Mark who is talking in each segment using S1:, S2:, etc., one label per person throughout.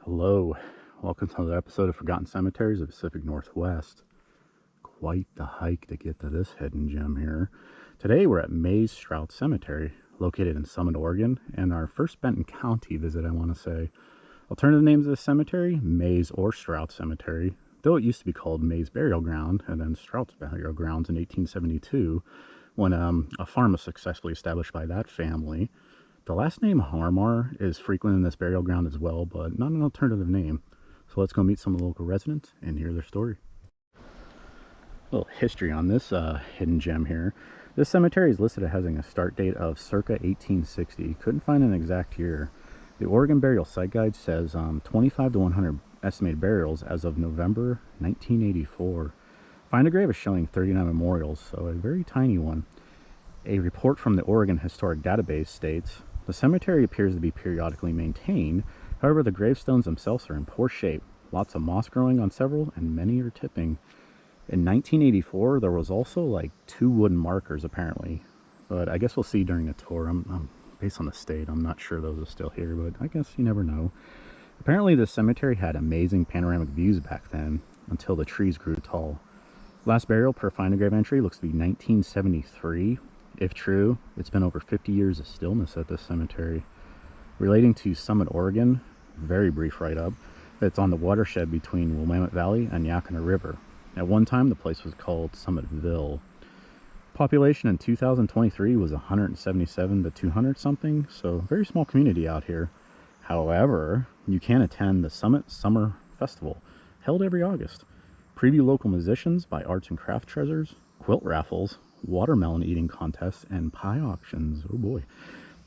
S1: Hello, welcome to another episode of Forgotten Cemeteries of the Pacific Northwest. Quite the hike to get to this hidden gem here. Today we're at Mays Strouts Cemetery, located in Summit, Oregon, and our first Benton County visit, I want to say. Alternative names of the cemetery, Mays or Strouts Cemetery, though it used to be called Mays Burial Ground and then Strouts Burial Grounds in 1872, when a farm was successfully established by that family. The last name Hamar is frequent in this burial ground as well, but not an alternative name. So let's go meet some of the local residents and hear their story. A little history on this hidden gem here. This cemetery is listed as having a start date of circa 1860. Couldn't find an exact year. The Oregon Burial Site Guide says 25 to 100 estimated burials as of November 1984. Find a grave is showing 39 memorials, so a very tiny one. A report from the Oregon Historic Database states, the cemetery appears to be periodically maintained. However, the gravestones themselves are in poor shape. Lots of moss growing on several, and many are tipping. In 1984, there was also like 2 wooden markers, apparently. But I guess we'll see during the tour. I'm based on the state, I'm not sure those are still here, but I guess you never know. Apparently, this cemetery had amazing panoramic views back then, until the trees grew tall. Last burial per Find a Grave entry looks to be 1973. If true, it's been over 50 years of stillness at this cemetery. Relating to Summit, Oregon, very brief write-up, it's on the watershed between Willamette Valley and Yakima River. At one time, the place was called Summitville. Population in 2023 was 177 to 200 something, so very small community out here. However, you can attend the Summit Summer Festival, held every August. Preview local musicians, buy arts and craft treasures, quilt raffles, watermelon eating contests, and pie auctions. Oh boy.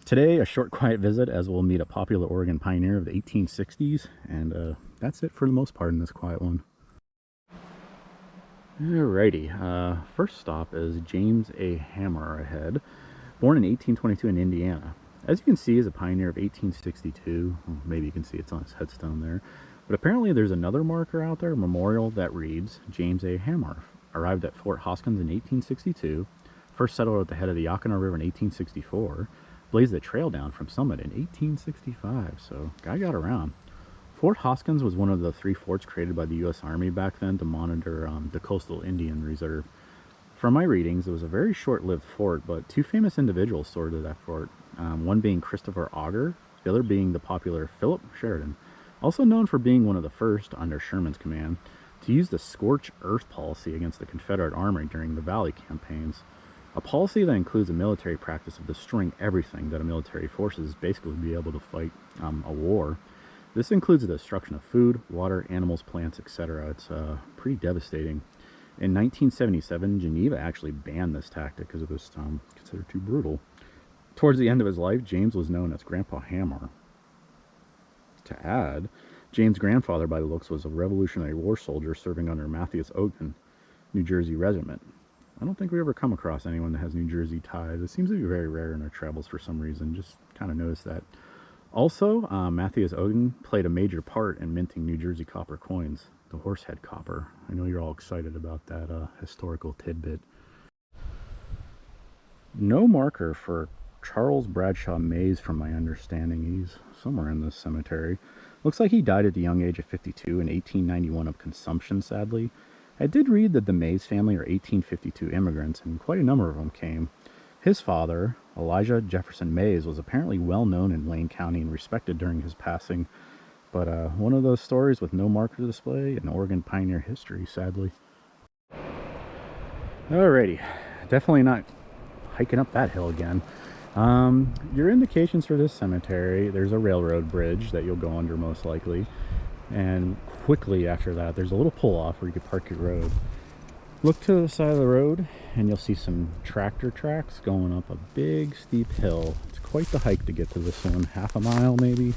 S1: Today, a short quiet visit as we'll meet a popular Oregon pioneer of the 1860s, and that's it for the most part in this quiet one. Alrighty, first stop is James A. Hamar ahead, born in 1822 in Indiana. As you can see, he's a pioneer of 1862. Well, maybe you can see it's on his headstone there. But apparently there's another marker out there, a memorial that reads, James A. Hamar. Arrived at Fort Hoskins in 1862, first settled at the head of the Yakima River in 1864, blazed the trail down from Summit in 1865, so guy got around. Fort Hoskins was one of the 3 forts created by the U.S. Army back then to monitor the coastal Indian Reserve. From my readings, it was a very short-lived fort, but 2 famous individuals sorted that fort, one being Christopher Auger, the other being the popular Philip Sheridan, also known for being one of the first, under Sherman's command, to use the scorched earth policy against the Confederate Army during the Valley campaigns, a policy that includes a military practice of destroying everything that a military forces basically be able to fight a war. This includes the destruction of food, water, animals, plants, etc. It's pretty devastating. In 1977, Geneva actually banned this tactic because it was considered too brutal. Towards the end of his life, James was known as Grandpa Hamar. To add, James' grandfather, by the looks, was a Revolutionary War soldier serving under Matthias Ogden, New Jersey regiment. I don't think we ever come across anyone that has New Jersey ties. It seems to be very rare in our travels for some reason. Just kind of noticed that. Also, Matthias Ogden played a major part in minting New Jersey copper coins, the horsehead copper. I know you're all excited about that historical tidbit. No marker for Charles Bradshaw Mays, from my understanding. He's somewhere in this cemetery. Looks like he died at the young age of 52 in 1891 of consumption, sadly. I did read that the Mays family are 1852 immigrants, and quite a number of them came. His father, Elijah Jefferson Mays, was apparently well known in Lane County and respected during his passing. But one of those stories with no marker to display in Oregon pioneer history, sadly. Alrighty, definitely not hiking up that hill again. Your indications for this cemetery, there's a railroad bridge that you'll go under most likely, and quickly after that there's a little pull-off where you can park your road. Look to the side of the road and you'll see some tractor tracks going up a big steep hill. It's quite the hike to get to this one, half a mile maybe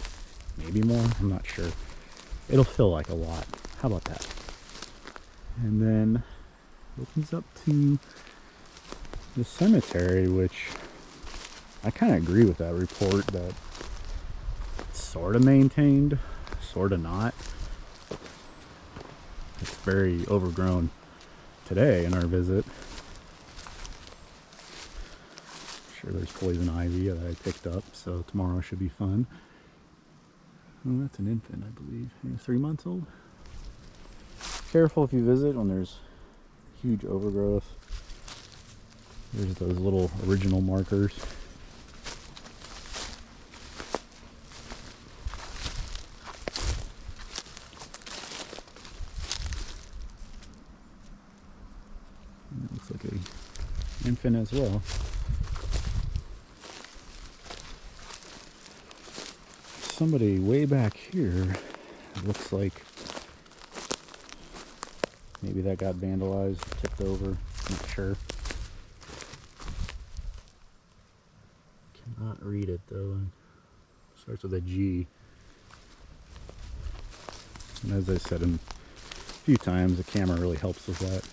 S1: more, I'm not sure. It'll feel like a lot. How about that? And then opens up to the cemetery, which I kind of agree with that report that it's sort of maintained, sort of not. It's very overgrown today in our visit. I'm sure there's poison ivy that I picked up, so tomorrow should be fun. Oh, that's an infant, I believe. 3 months old. Careful if you visit when there's huge overgrowth. There's those little original markers. It looks like an infant as well. Somebody way back here, it looks like maybe that got vandalized, tipped over, not sure. Cannot read it though. It starts with a G. And as I said a few times, the camera really helps with that.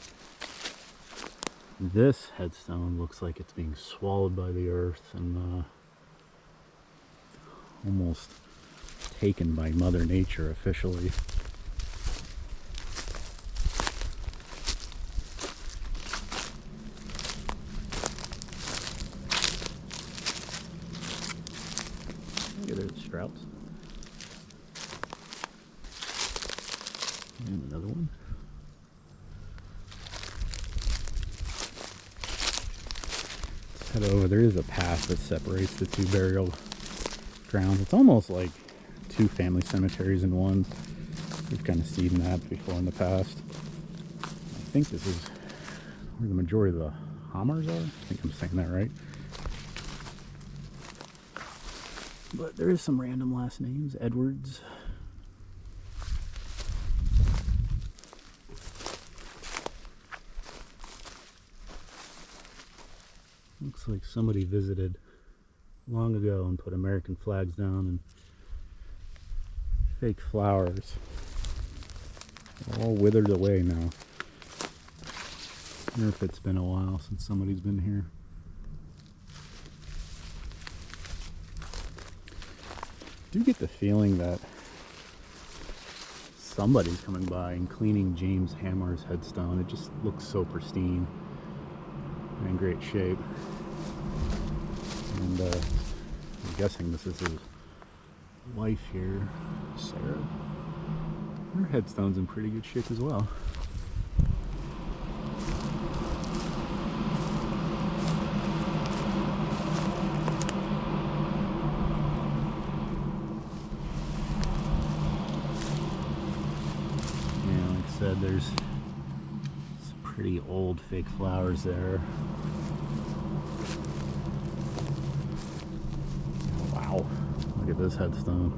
S1: This headstone looks like it's being swallowed by the earth and almost taken by Mother Nature officially. Look at those Strouts. And another one. Let's head over. There is a path that separates the two burial grounds. It's almost like two family cemeteries in one. We've kind of seen that before in the past. I think this is where the majority of the Hamars are. I think I'm saying that right. But there is some random last names. Edwards. Looks like somebody visited long ago and put American flags down and fake flowers. All withered away now. I wonder if it's been a while since somebody's been here. I do get the feeling that somebody's coming by and cleaning James Hamar's headstone. It just looks so pristine and in great shape. And I'm guessing this is his wife here, Sarah. Her headstone's in pretty good shape as well. Yeah, like I said, there's some pretty old fake flowers there. Wow, look at this headstone.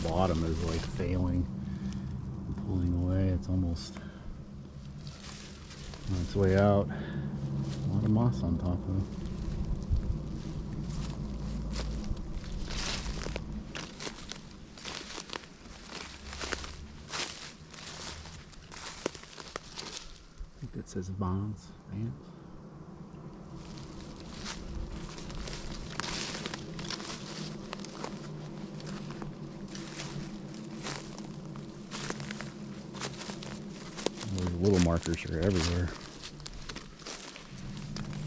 S1: The bottom is like failing and pulling away. It's almost on its way out. A lot of moss on top though. I think that says Vance. Those little markers are everywhere.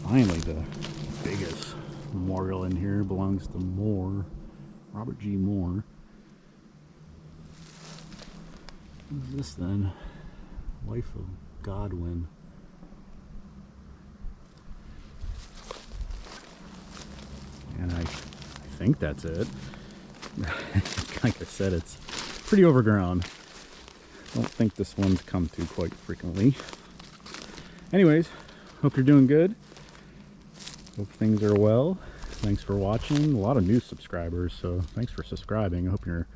S1: Finally, the biggest memorial in here belongs to Moore, Robert G. Moore. Who's this then? Wife of Godwin. And I think that's it. Like I said, it's pretty overgrown. Don't think this one's come to quite frequently. Anyways, hope you're doing good. Hope things are well. Thanks for watching. A lot of new subscribers, so thanks for subscribing. I hope you're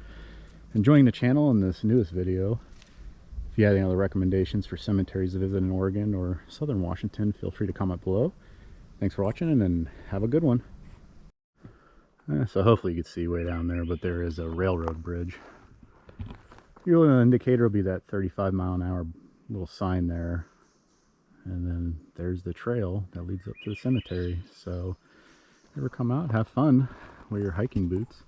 S1: enjoying the channel in this newest video. If you have any other recommendations for cemeteries to visit in Oregon or Southern Washington, feel free to comment below. Thanks for watching and have a good one. So hopefully you can see way down there, but there is a railroad bridge. Your indicator will be that 35-mile-an-hour little sign there. And then there's the trail that leads up to the cemetery. So, ever come out, have fun, wear your hiking boots.